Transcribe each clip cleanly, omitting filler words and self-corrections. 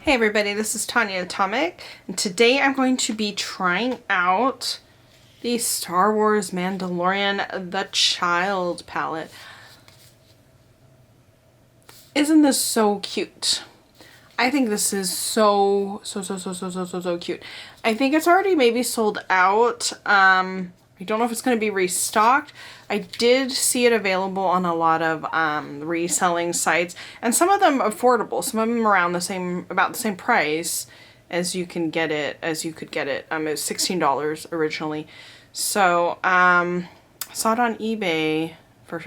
Hey everybody, this is Tanya Atomic, and today I'm going to be trying out the Star Wars Mandalorian The Child palette. Isn't this so cute? I think this is so cute. I think it's already maybe sold out. I don't know if it's going to be restocked. I did see it available on a lot of reselling sites, and some of them affordable. Some of them around about the same price as you can get it, It was $16 originally. So I saw it on eBay for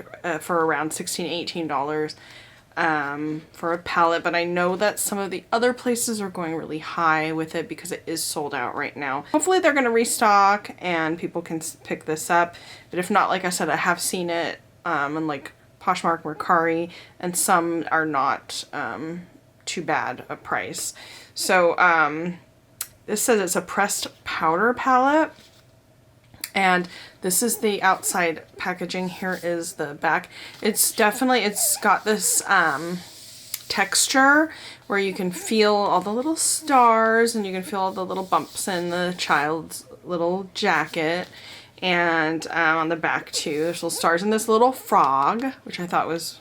around $16-18 for a palette, but I know that some of the other places are going really high with it because it is sold out right now. Hopefully they're going to restock and people can pick this up, but if not, like I said, I have seen it in like Poshmark, Mercari, and some are not too bad a price. So this says it's a pressed powder palette. And this is the outside packaging. Here is the back. It's got this texture where you can feel all the little stars and you can feel all the little bumps in the child's little jacket. And on the back too, there's little stars and this little frog, which I thought was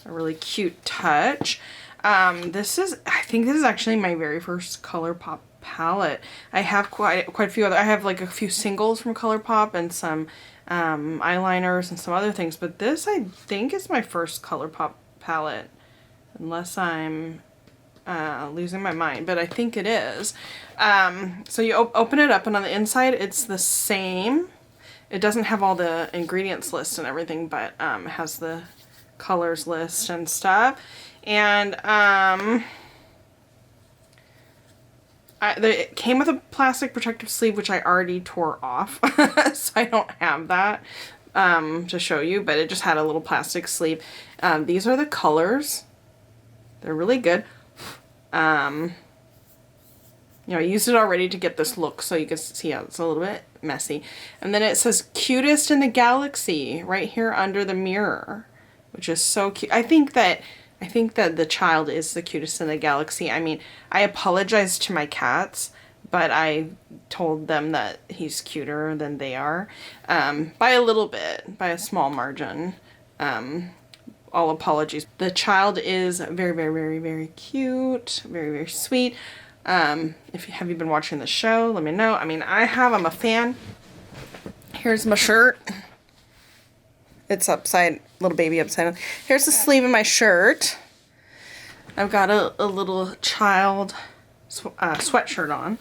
a really cute touch. I think this is actually my very first Colourpop palette. I have quite a few other. I have like a few singles from Colourpop and some eyeliners and some other things, but this I think is my first Colourpop palette, unless I'm losing my mind, but I think it is. So you open it up, and on the inside it's the same. It doesn't have all the ingredients list and everything, but it has the colors list and stuff. And it came with a plastic protective sleeve, which I already tore off, so I don't have that to show you, but it just had a little plastic sleeve. These are the colors. They're really good. I used it already to get this look, so you can see how it's a little bit messy. And then it says cutest in the galaxy right here under the mirror, which is so cute. I think that the child is the cutest in the galaxy. I mean, I apologize to my cats, but I told them that he's cuter than they are, by a little bit, by a small margin. All apologies. The child is very cute, very sweet. Have you been watching the show? Let me know. I mean, I'm a fan. Here's my shirt. It's little baby upside down. Here's the sleeve of my shirt. I've got a little child sweatshirt on.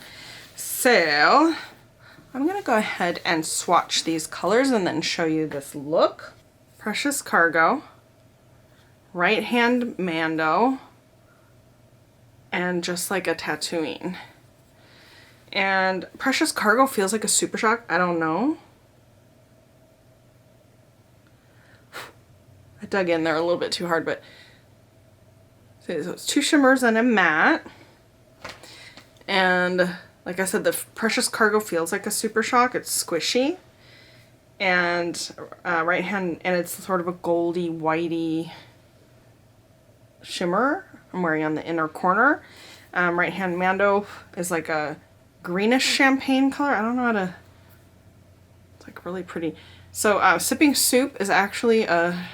So I'm going to go ahead and swatch these colors and then show you this look. Precious Cargo, Right Hand Mando, and Just Like a Tatooine. And Precious Cargo feels like a Super Shock. I don't know. I dug in there a little bit too hard, but so it's two shimmers and a matte. And like I said, the Precious Cargo feels like a Super Shock. It's squishy. And Right Hand, and it's sort of a goldy, whitey shimmer I'm wearing on the inner corner. Right Hand Mando is like a greenish champagne color. I don't know how to, it's like really pretty. So Sipping Soup is actually a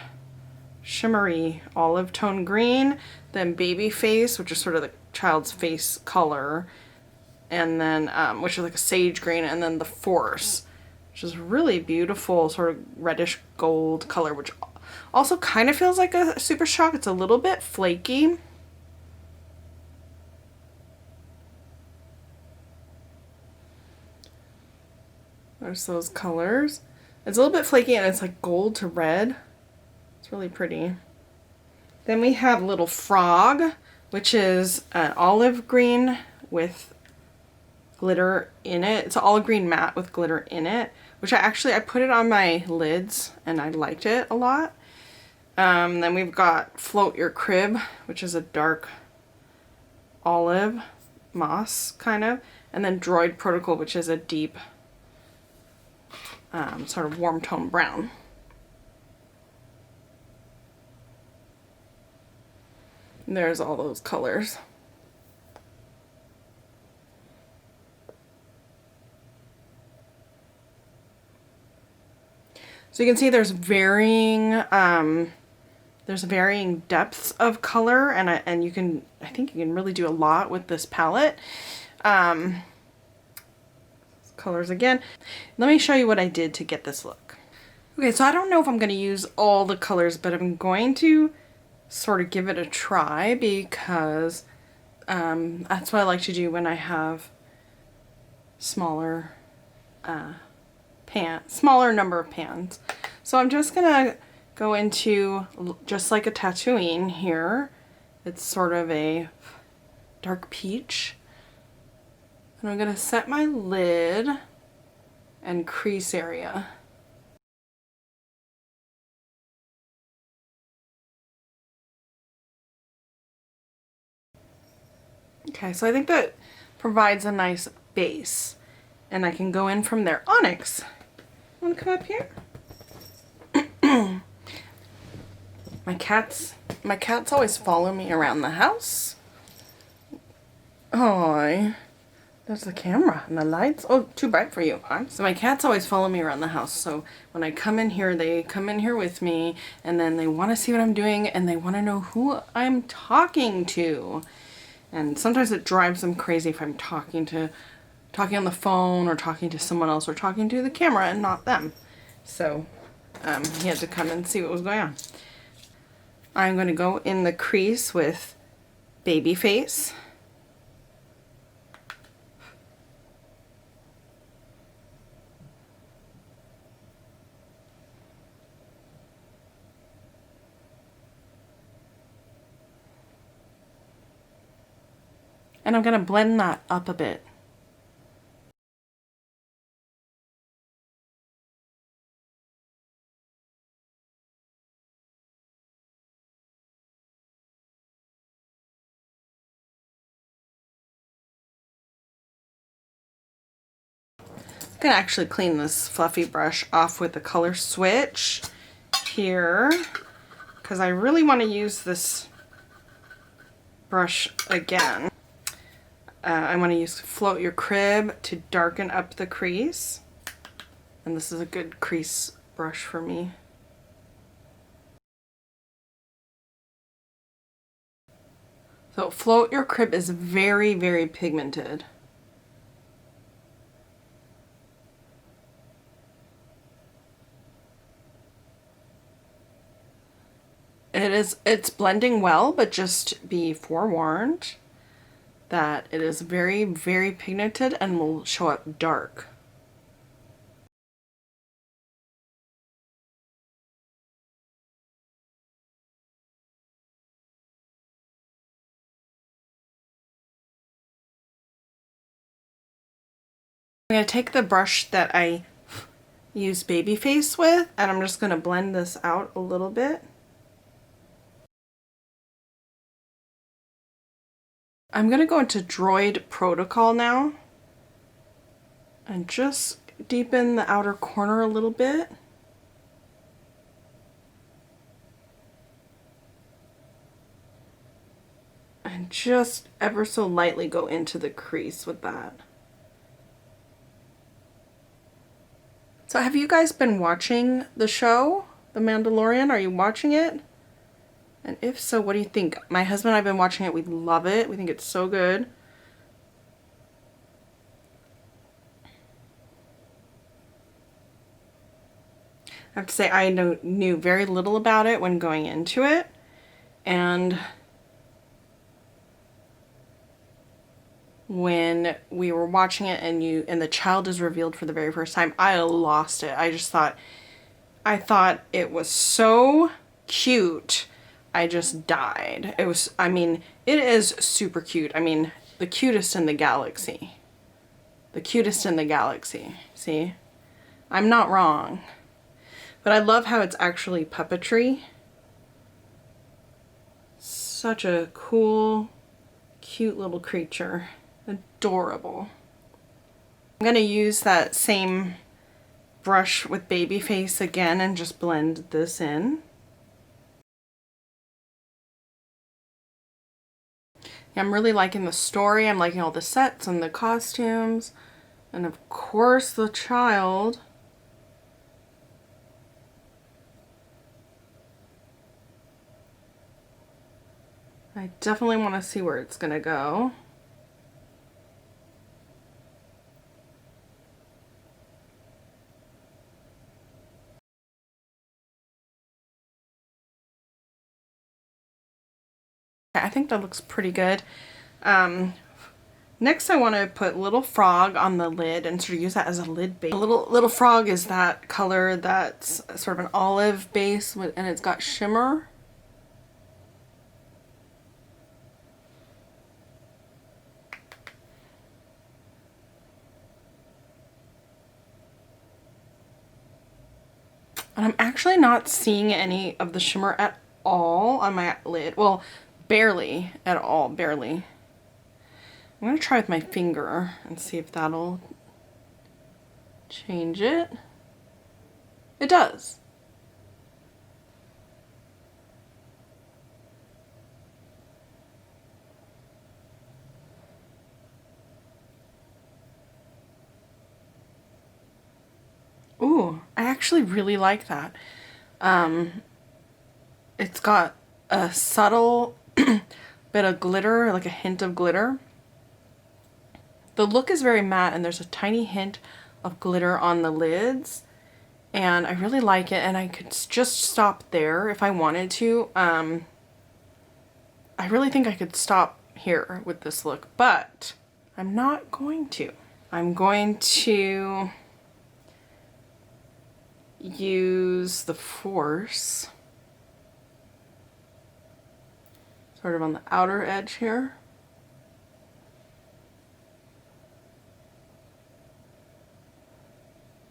shimmery olive tone green, then Baby Face, which is sort of the child's face color, and then which is like a sage green, and then the Force, which is really beautiful sort of reddish gold color, which also kind of feels like a Super Shock. It's a little bit flaky. There's those colors. It's a little bit flaky and it's like gold to red. It's really pretty. Then we have Little Frog, which is an olive green with glitter in it. It's an olive green matte with glitter in it, which I put it on my lids and I liked it a lot. Then we've got Float Your Crib, which is a dark olive moss kind of, and then Droid Protocol, which is a deep sort of warm tone brown. And there's all those colors. So you can see there's varying depths of color, and I think you can really do a lot with this palette. Colors again. Let me show you what I did to get this look. Okay, so I don't know if I'm going to use all the colors, but I'm going to sort of give it a try because that's what I like to do when I have smaller smaller number of pans. So I'm just gonna go into, just like a Tatooine here, it's sort of a dark peach, and I'm gonna set my lid and crease area. Okay, so I think that provides a nice base, and I can go in from there. Onyx, wanna come up here? My cats always follow me around the house. Oh, there's the camera and the lights. Oh, too bright for you. So my cats always follow me around the house. So when I come in here, they come in here with me, and then they want to see what I'm doing, and they want to know who I'm talking to. And sometimes it drives them crazy if I'm talking on the phone or talking to someone else or talking to the camera and not them. So he had to come and see what was going on. I'm going to go in the crease with Babyface. And I'm going to blend that up a bit. I'm going to actually clean this fluffy brush off with the color switch here, because I really want to use this brush again. I want to use Float Your Crib to darken up the crease, and this is a good crease brush for me. So Float Your Crib is very, very pigmented. It's blending well, but just be forewarned that it is very, very pigmented and will show up dark. I'm going to take the brush that I used Babyface with, and I'm just going to blend this out a little bit. I'm going to go into Droid Protocol now and just deepen the outer corner a little bit. And just ever so lightly go into the crease with that. So have you guys been watching the show, The Mandalorian? Are you watching it? And if so, what do you think? My husband and I have been watching it. We love it. We think it's so good. I have to say I knew very little about it when going into it. And when we were watching it and the child is revealed for the very first time, I lost it. I thought it was so cute. I just died. It was, I mean, it is super cute. I mean, the cutest in the galaxy. The cutest in the galaxy. See? I'm not wrong. But I love how it's actually puppetry. Such a cool, cute little creature. Adorable. I'm going to use that same brush with Babyface again and just blend this in. I'm really liking the story. I'm liking all the sets and the costumes. And of course the child. I definitely want to see where it's gonna go. I think that looks pretty good. Next I want to put Little Frog on the lid and sort of use that as a lid base. Little Frog is that color that's sort of an olive base and it's got shimmer. And I'm actually not seeing any of the shimmer at all on my lid. Well, barely at all, barely. I'm gonna try with my finger and see if that'll change it. It does. Ooh, I actually really like that. It's got a subtle bit of glitter, like a hint of glitter. The look is very matte and there's a tiny hint of glitter on the lids. And I really like it, and I could just stop there if I wanted to. I really think I could stop here with this look, but I'm not going to. I'm going to use the Force sort of on the outer edge here.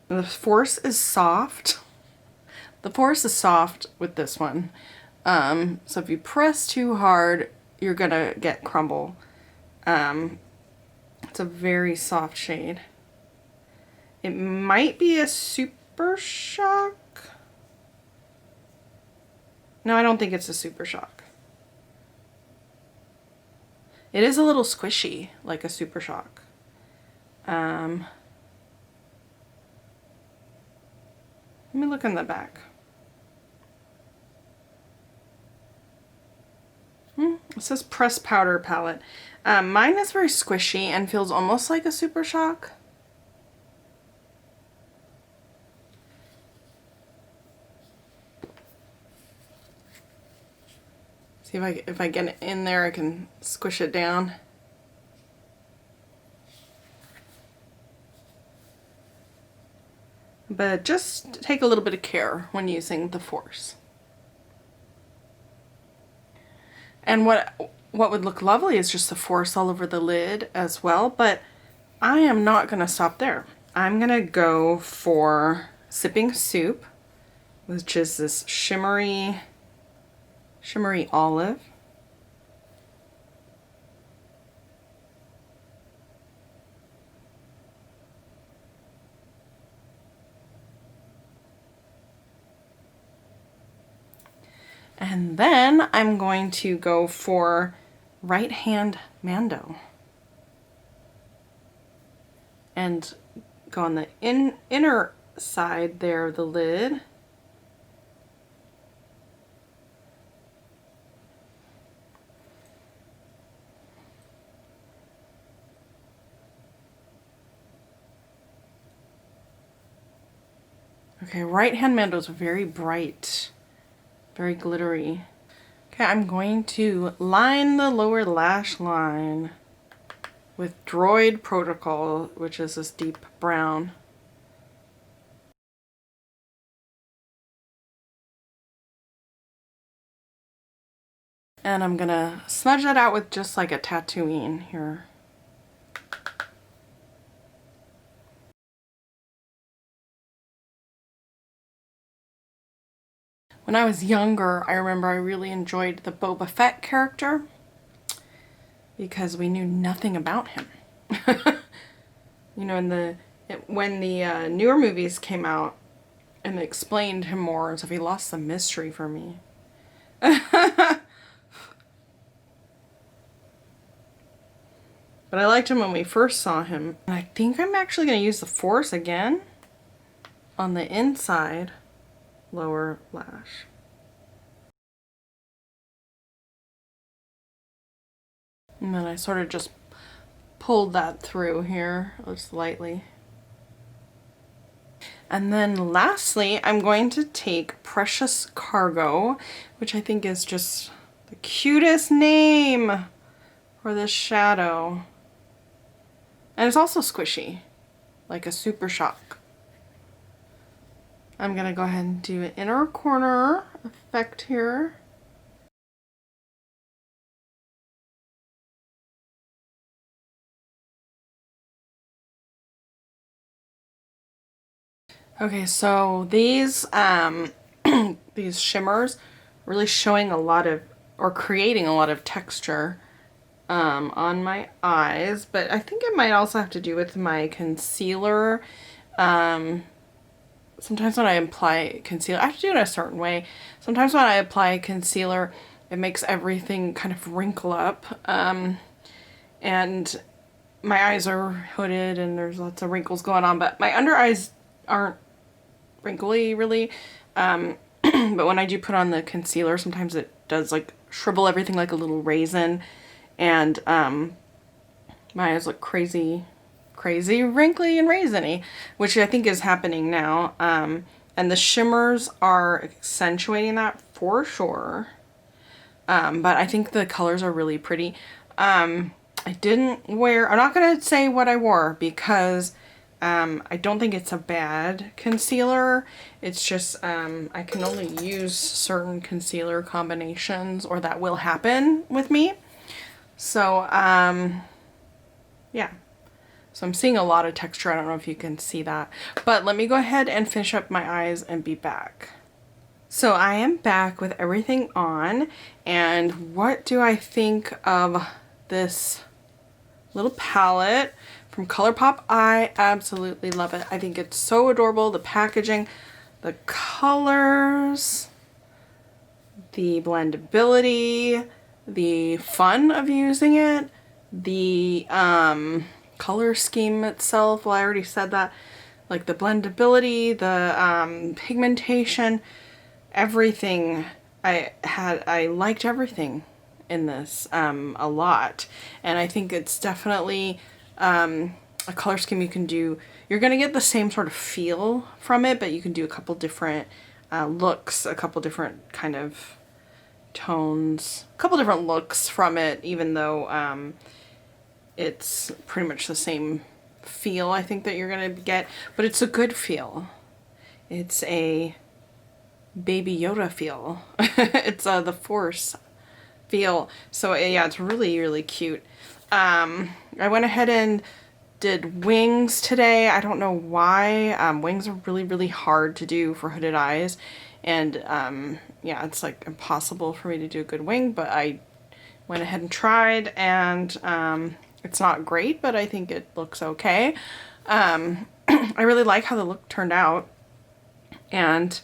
And the Force is soft. The Force is soft with this one. So if you press too hard, you're gonna get crumble. It's a very soft shade. It might be a Super Shock. No, I don't think it's a Super Shock. It is a little squishy, like a Super Shock. Let me look in the back. It says pressed powder palette. Mine is very squishy and feels almost like a Super Shock. See if I get it in there, I can squish it down. But just take a little bit of care when using the Force. And what would look lovely is just the Force all over the lid as well, but I am not gonna stop there. I'm gonna go for Sipping Soup, which is this shimmery olive. And then I'm going to go for Right Hand Mando. And go on the inner side there of the lid. Okay, Right Hand Mando is very bright. Very glittery. Okay, I'm going to line the lower lash line with Droid Protocol, which is this deep brown. And I'm gonna smudge that out with just like a Tatooine here. When I was younger, I remember I really enjoyed the Boba Fett character because we knew nothing about him. You know, when the newer movies came out and explained him more and stuff, he lost some mystery for me. But I liked him when we first saw him. And I think I'm actually going to use the Force again on the inside lower lash. And then I sort of just pulled that through here just lightly. And then lastly, I'm going to take Precious Cargo, which I think is just the cutest name for this shadow. And it's also squishy, like a Super Shock. I'm gonna go ahead and do an inner corner effect here. Okay, so these these shimmers really showing a lot of, or creating a lot of texture on my eyes, but I think it might also have to do with my concealer. Sometimes when I apply concealer, I have to do it a certain way. Sometimes when I apply concealer, it makes everything kind of wrinkle up. And my eyes are hooded and there's lots of wrinkles going on, but my under eyes aren't wrinkly really. But when I do put on the concealer, sometimes it does like shrivel everything like a little raisin, and my eyes look crazy wrinkly and raisiny, which I think is happening now. And the shimmers are accentuating that for sure. But I think the colors are really pretty. I'm not gonna say what I wore because I don't think it's a bad concealer. It's just I can only use certain concealer combinations, or that will happen with me. So yeah. So I'm seeing a lot of texture. I don't know if you can see that, but let me go ahead and finish up my eyes and be back. So I am back with everything on, and what do I think of this little palette from Colourpop? I absolutely love it. I think it's so adorable. The packaging, the colors, the blendability, the fun of using it, the color scheme itself. Well, I already said that. Like the blendability, the pigmentation, everything. I liked everything in this a lot, and I think it's definitely a color scheme you can do. You're gonna get the same sort of feel from it, but you can do a couple different looks, a couple different kind of tones, a couple different looks from it, even though it's pretty much the same feel I think that you're gonna get, but it's a good feel. It's a Baby Yoda feel. It's the Force feel. So yeah, it's really cute. I went ahead and did wings today. I don't know why. Wings are really hard to do for hooded eyes, and yeah, it's like impossible for me to do a good wing, but I went ahead and tried, and it's not great, but I think it looks okay. I really like how the look turned out, and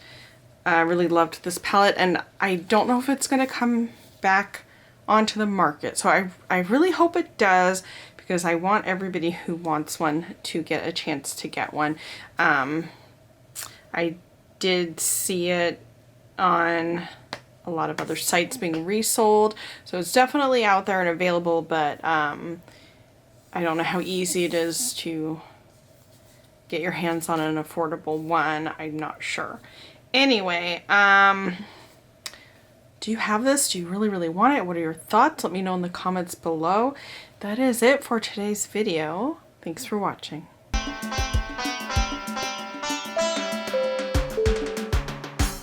I really loved this palette, and I don't know if it's going to come back onto the market. So I really hope it does, because I want everybody who wants one to get a chance to get one. I did see it on a lot of other sites being resold, so it's definitely out there and available, but I don't know how easy it is to get your hands on an affordable one. I'm not sure. Anyway, do you have this? Do you really want it? What are your thoughts? Let me know in the comments below. That is it for today's video. Thanks for watching.